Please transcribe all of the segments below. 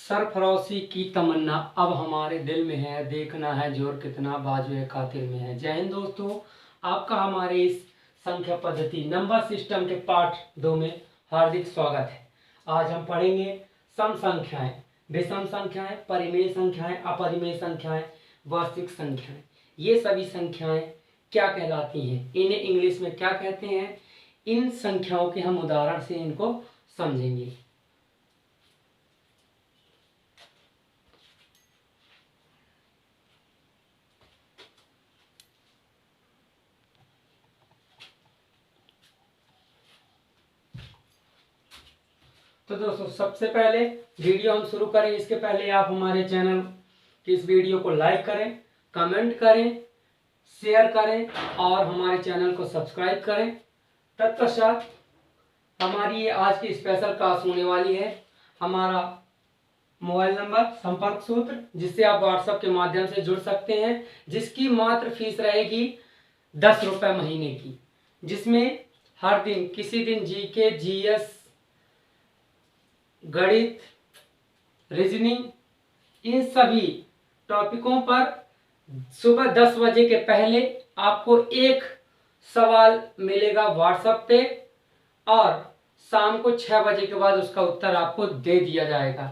सरफरोशी की तमन्ना अब हमारे दिल में है, देखना है जोर कितना बाजुए कातिल में है। जय हिंद दोस्तों, आपका हमारे इस संख्या पद्धति नंबर सिस्टम के पार्ट 2 में हार्दिक स्वागत है। आज हम पढ़ेंगे सम संख्याएं, विषम संख्याएं, परिमेय संख्याएं, अपरिमेय संख्याएं, वास्तविक संख्याएं। ये सभी संख्याएं क्या कहलाती हैं, इन्हें इंग्लिश में क्या कहते हैं, इन संख्याओं के हम उदाहरण से इनको समझेंगे। तो दोस्तों, सबसे पहले वीडियो हम शुरू करें इसके पहले आप हमारे चैनल की इस वीडियो को लाइक करें, कमेंट करें, शेयर करें और हमारे चैनल को सब्सक्राइब करें। तत्पश्चात हमारी ये आज की स्पेशल क्लास होने वाली है। हमारा मोबाइल नंबर, संपर्क सूत्र जिससे आप व्हाट्सएप के माध्यम से जुड़ सकते हैं, जिसकी मात्र फीस रहेगी 10 रुपये महीने की, जिसमें हर दिन किसी दिन जीके, जीएस, गणित, रीजनिंग, इन सभी टॉपिकों पर सुबह 10 बजे के पहले आपको एक सवाल मिलेगा व्हाट्सएप पे और शाम को 6 बजे के बाद उसका उत्तर आपको दे दिया जाएगा।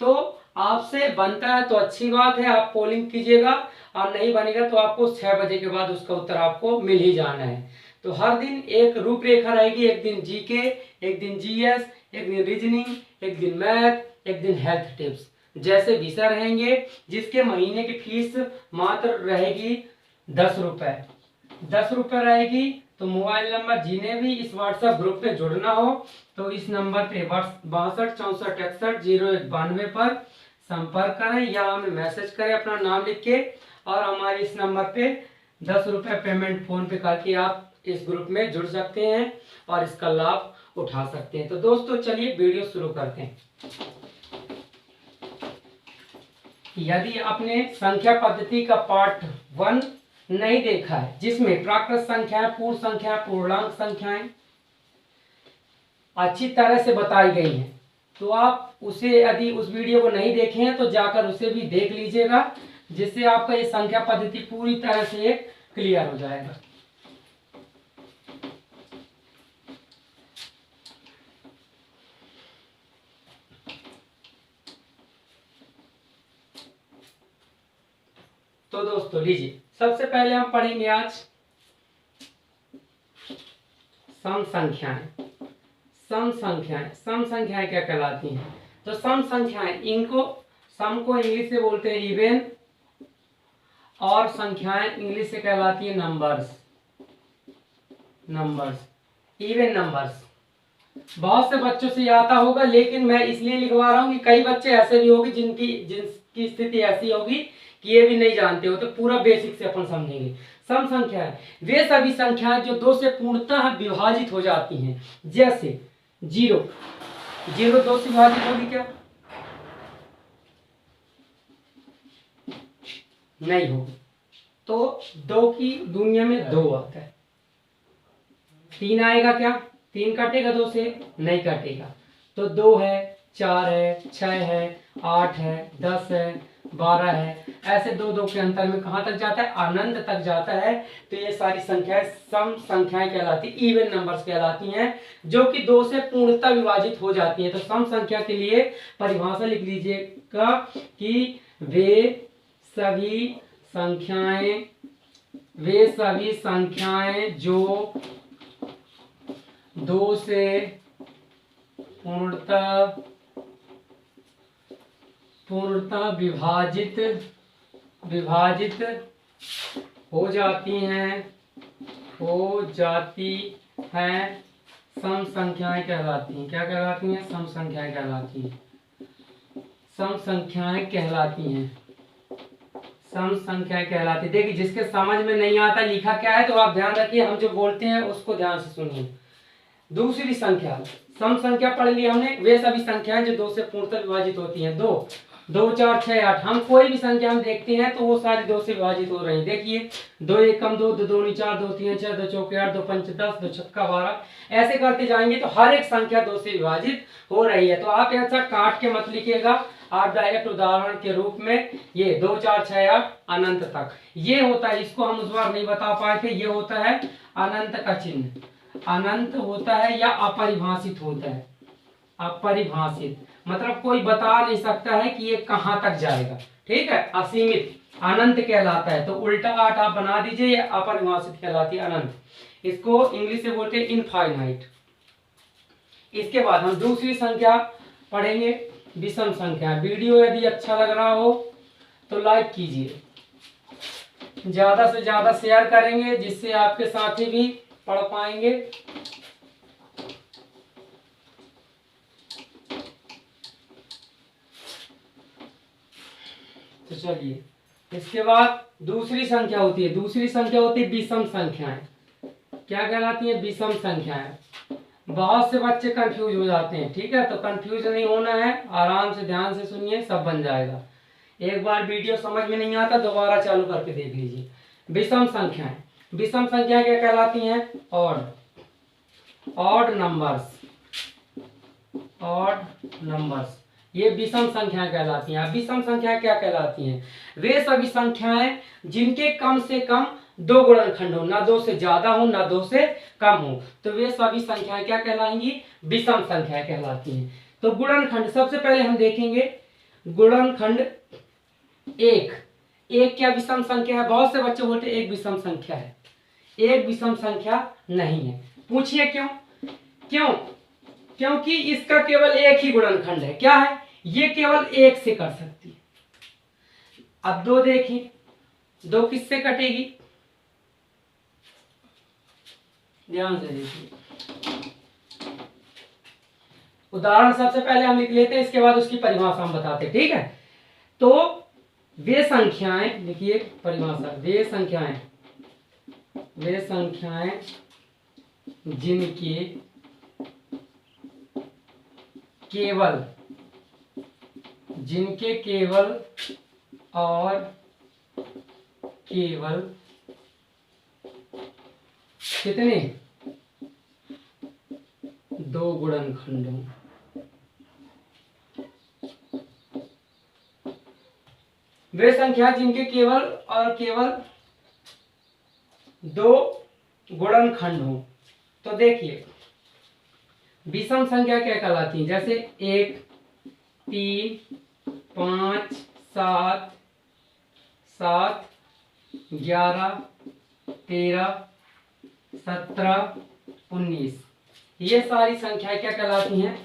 तो आपसे बनता है तो अच्छी बात है, आप पोलिंग कीजिएगा, और नहीं बनेगा तो आपको 6 बजे के बाद उसका उत्तर आपको मिल ही जाना है। तो हर दिन एक रूपरेखा रहेगी, एक दिन जीके, एक दिन जीएस, एक दिन रीजनिंग, एक दिन मैथ, एक दिन हेल्थ टिप्स जैसे विषय रहेंगे, जिसके महीने की फीस मात्र रहेगी 10 रुपये। 10 रुपये रहेगी। तो मोबाइल नंबर जिन्हें भी इस व्हाट्सएप ग्रुप में जुड़ना हो तो इस नंबर पे 62 64 61 0192 पर संपर्क करें या हमें मैसेज करें अपना नाम लिख के, और हमारे इस नंबर पे 10 रुपये पेमेंट फोन पे करके आप इस ग्रुप में जुड़ सकते हैं और इसका लाभ उठा सकते हैं। तो दोस्तों, चलिए वीडियो शुरू करते हैं। यदि आपने संख्या पद्धति का पार्ट 1 नहीं देखा है, जिसमें प्राकृत संख्याएं, पूर्ण संख्याएं, पूर्णांक संख्याएं अच्छी तरह से बताई गई हैं, तो आप उसे यदि उस वीडियो को नहीं देखे हैं तो जाकर उसे भी देख लीजिएगा, जिससे आपका ये संख्या पद्धति पूरी तरह से क्लियर हो जाएगा। तो दोस्तों लीजिए, सबसे पहले हम पढ़ेंगे आज सम संख्याएं। सम संख्याएं, सम संख्याएं क्या कहलाती हैं? तो सम संख्याएं, इनको सम को इंग्लिश से बोलते हैं इवन, और संख्याएं इंग्लिश से कहलाती है नंबर्स। Numbers, even numbers. बहुत से बच्चों से आता होगा, लेकिन मैं इसलिए लिखवा रहा हूं कि कई बच्चे ऐसे भी होंगे जिनकी स्थिति ऐसी होगी कि ये भी नहीं जानते हो। तो पूरा बेसिक से अपन समझेंगे। सम संख्याएं वे सभी संख्याएं जो 2 से पूर्णतः विभाजित हो जाती हैं। जैसे 0 2 से विभाजित होगी क्या? नहीं होगी। तो 2 की दुनिया में 2 आता है। 3 आएगा क्या? 3 कटेगा 2 से? नहीं कटेगा। तो 2 है, 4 है, 6 है, 8 है, 10 है, 12 है। ऐसे 2 के अंतर में कहां तक जाता है? अनंत तक जाता है। तो ये सारी संख्याएं सम संख्याएं कहलाती, इवन नंबर्स कहलाती हैं, जो कि 2 से पूर्णतः विभाजित हो जाती हैं। तो सम संख्या के लिए परिभाषा लिख लीजिएगा कि वे सभी संख्याएं जो 2 से पूर्णतः विभाजित हो जाती हैं सम संख्याएं कहलाती हैं। क्या कहलाती हैं? सम संख्याएं कहलाती हैं। सम संख्याएं कहलाती हैं। सम संख्याएं कहलाती। देखिए, जिसके समझ में नहीं आता लिखा क्या है तो आप ध्यान रखिए, हम जो बोलते हैं उसको ध्यान से सुनिए। दूसरी संख्या, सम संख्या पढ़ ली हमने, वे सभी संख्याएं जो 2 से पूर्णतः विभाजित होती हैं। 2 2 4 6 8, हम कोई भी संख्या हम देखते हैं तो वो सारी 2 से विभाजित हो रही है। देखिए 2 एकम 2, 2 दूनी 4, 2 तीन 6, 2 चौके 8, 2 पंच 10, 2 छक्का 12, ऐसे करते जाएंगे तो हर एक संख्या 2 से विभाजित हो रही है। तो आप ऐसा काट के मत लिखिएगा, आप डायरेक्ट उदाहरण के रूप में ये 2 4 6 8 अनंत तक ये होता है। इसको हम उस बार नहीं बता पाए थे, ये होता है अनंत का चिन्ह। अनंत होता है या अपरिभाषित होता है। अपरिभाषित मतलब कोई बता नहीं सकता है कि ये कहां तक जाएगा, ठीक है। असीमित अनंत कहलाता है। तो उल्टा 8 आप बना दीजिए, ये अपरिभाषित कहलाती है अनंत। इसको इंग्लिश से बोलते हैं इनफाइनाइट। इसके बाद हम दूसरी संख्या पढ़ेंगे, विषम संख्या। वीडियो यदि अच्छा लग रहा हो तो लाइक कीजिए, ज्यादा से ज्यादा शेयर करेंगे जिससे आपके साथी भी पढ़ पाएंगे। तो चलिए, इसके बाद दूसरी संख्या होती है, दूसरी संख्या होती है विषम संख्याएं। क्या कहलाती है? विषम संख्याएं। बहुत से बच्चे कंफ्यूज हो जाते हैं, ठीक है। तो कंफ्यूज नहीं होना है, आराम से ध्यान से सुनिए, सब बन जाएगा। एक बार वीडियो समझ में नहीं आता दोबारा चालू करके देख लीजिए। विषम संख्याएं, विषम संख्या क्या कहलाती हैं? ऑड नंबर्स, ऑड नंबर्स, ये विषम संख्याएं कहलाती हैं। विषम संख्याएं क्या कहलाती हैं? वे सभी संख्याएं जिनके कम से कम 2 गुणनखंड हो, ना 2 से ज्यादा हो ना 2 से कम हो, तो वे सभी संख्याएं क्या कहलाएंगी? विषम संख्याएं कहलाती हैं। तो गुणनखंड सबसे पहले हम देखेंगे। गुणनखंड एक, एक क्या विषम संख्या है? बहुत से बच्चे बोलते हैं एक विषम संख्या है। एक विषम संख्या नहीं है। पूछिए क्यों? क्यों? क्योंकि इसका केवल एक ही गुणनखंड है। क्या है? ये केवल एक से कर सकती है। अब 2 देखिए, 2 किससे कटेगी? ध्यान से देखिए, उदाहरण सबसे पहले हम लिख लेते हैं, इसके बाद उसकी परिभाषा हम बताते हैं, ठीक है। तो वे संख्याएं, देखिए परिभाषा, वे संख्याएं जिनके केवल और केवल कितने? 2 गुणनखंड हों। वे संख्या जिनके केवल और केवल 2 गुणनखंड हो। तो देखिए विषम संख्या क्या कहलाती है? जैसे 1 3 5 7 7 11 13 17 19, ये सारी संख्याएं क्या कहलाती हैं?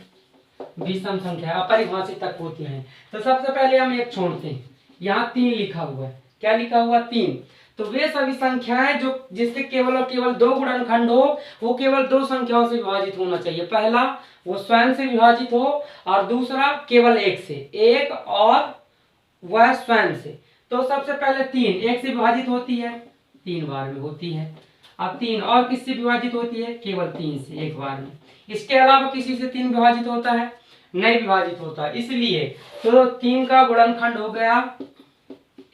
विषम संख्या, अपरिभाषित तक होती हैं। तो सबसे पहले हम एक छोड़ते हैं, यहाँ 3 लिखा हुआ है। क्या लिखा हुआ? 3। तो वे सभी संख्याएं जो जिसके केवल और केवल 2 गुणनखंड हो, वो केवल 2 संख्याओं से विभाजित होना चाहिए। पहला वो स्वयं से विभाजित हो और दूसरा केवल 1 से, 1 और वह स्वयं से। तो सबसे पहले 3 1 से विभाजित होती है, 3 बार में होती है। अब 3 और किससे विभाजित होती है? केवल 3 से, 1 बार में। इसके अलावा किसी से 3 विभाजित होता है? नहीं विभाजित होता। इसलिए तो 3 का गुणनखंड हो गया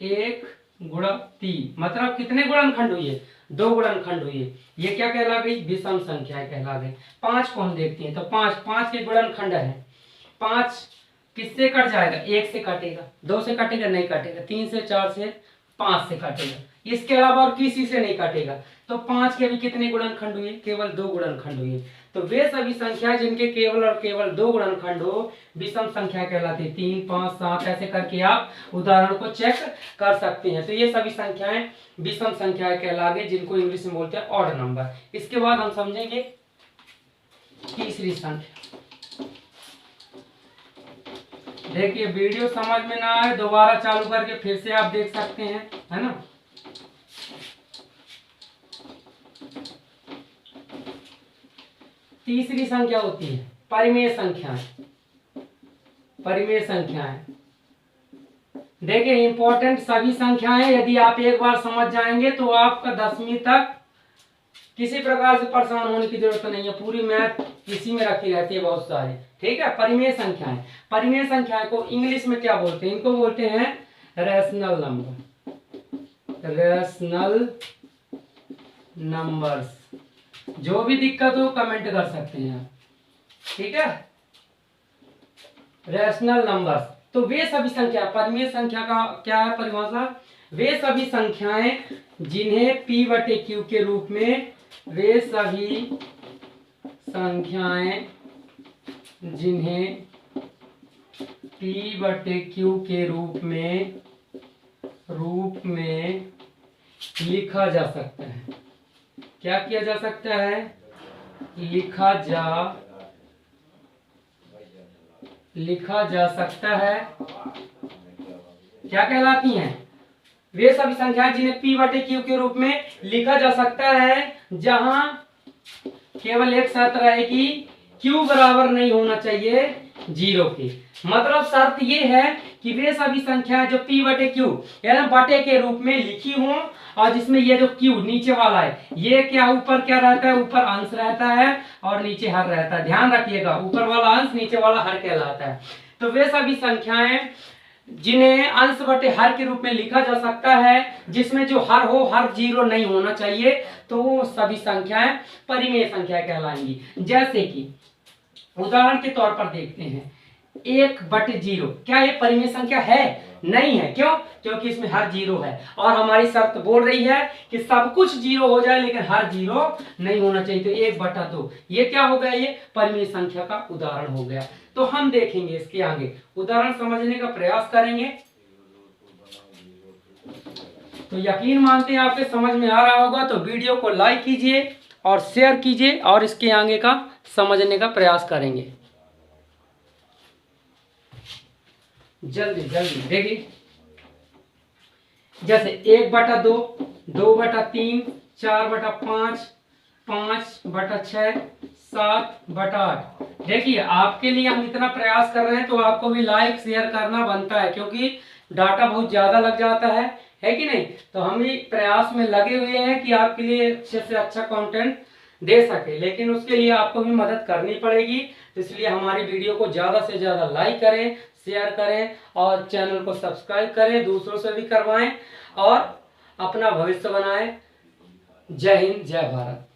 1 गुणा 3, मतलब कितने गुणनखंड हुए? 2 गुणनखंड हुए। ये क्या कहला गई? विषम संख्या कहला गई। 5 को हम देखते हैं, तो 5 के गुणनखंड है। 5 किससे कट जाएगा? 1 से कटेगा, 2 से कटेगा? नहीं कटेगा। 3 से, 4 से, 5 से कटेगा। इसके अलावा और किसी से नहीं कटेगा। तो 5 के भी कितने गुणनखंड हुए? केवल 2 गुणनखंड हुए। तो वे सभी संख्या जिनके केवल और केवल 2 गुणनखंड हो, विषम संख्या कहलाती है। 3 5 7 ऐसे करके आप उदाहरण को चेक कर सकते हैं। तो ये सभी संख्याएं विषम संख्याएं कहलाती है, जिनको इंग्लिश में बोलते हैं ऑड नंबर। इसके बाद हम समझेंगे तीसरी संख्या। देखिए वीडियो समझ में ना आए दोबारा चालू करके फिर से आप देख सकते हैं, है ना। तीसरी संख्या होती है परिमेय संख्याएं। परिमेय संख्याएं देखिए इंपॉर्टेंट सभी संख्याएं, यदि आप एक बार समझ जाएंगे तो आपका 10वीं तक किसी प्रकार से परेशान होने की जरूरत नहीं है, पूरी मैथ इसी में रखी रहती है बहुत सारी। ठीक है, परिमेय संख्याएं, परिमेय संख्याएं को इंग्लिश में क्या बोलते हैं? इनको बोलते हैं रैशनल नंबर, रैशनल नंबर्स। जो भी दिक्कत हो कमेंट कर सकते हैं। ठीक है, रैशनल नंबर्स तो वे सभी संख्या, परिमेय संख्या का क्या है परिभाषा? वे सभी संख्याएं जिन्हें p बटे q के रूप में, वे सभी संख्याएं जिन्हें p बटे q के रूप में लिखा जा सकता है। क्या किया जा सकता है? लिखा जा सकता है। क्या कहलाती हैं? वे सभी संख्याएं जिन्हें p बटे q के रूप में लिखा जा सकता है, जहां केवल एक शर्त रहेगी, q बराबर नहीं होना चाहिए 0 के। मतलब शर्त ये है कि वे सभी संख्याएं जो p बटे q यानी बटे के रूप में लिखी हों, और जिसमें ये जो q नीचे वाला है, ये क्या ऊपर क्या रहता है? ऊपर अंश रहता है और नीचे हर रहता है। ध्यान रखिएगा, ऊपर वाला अंश नीचे वाला हर कहलाता है। तो वे सभी संख्याएं जिन्हें अंश बटे हर के रूप में लिखा जा सकता है, जिसमें जो हर हो, हर 0 नहीं होना चाहिए, तो वो सभी संख्याएं परिमेय संख्या कहलाएंगी। जैसे कि उदाहरण के तौर पर देखते हैं 1/0, क्या ये परिमेय संख्या है? नहीं है। क्यों? क्योंकि इसमें हर 0 है और हमारी शर्त बोल रही है कि सब कुछ 0 हो जाए लेकिन हर 0 नहीं होना चाहिए। तो 1/2 ये क्या हो गया? ये परिमेय संख्या का उदाहरण हो गया। तो हम देखेंगे इसके आगे उदाहरण समझने का प्रयास करेंगे। तो यकीन मानते हैं आपके समझ में आ रहा होगा। तो वीडियो को लाइक कीजिए और शेयर कीजिए और इसके आगे का समझने का प्रयास करेंगे। जल्दी जल्दी देखिए, जैसे 1/2, 2/3, 4/5, 5/6, 7/8। देखिए आपके लिए हम इतना प्रयास कर रहे हैं तो आपको भी लाइक शेयर करना बनता है, क्योंकि डाटा बहुत ज्यादा लग जाता है कि नहीं? तो हम भी प्रयास में लगे हुए हैं कि आपके लिए अच्छे से अच्छा कंटेंट दे सके, लेकिन उसके लिए आपको भी मदद करनी पड़ेगी। तो इसलिए हमारी वीडियो को ज्यादा से ज्यादा लाइक करें, शेयर करें और चैनल को सब्सक्राइब करें, दूसरों से भी करवाएं और अपना भविष्य बनाएं। जय हिंद, जय भारत।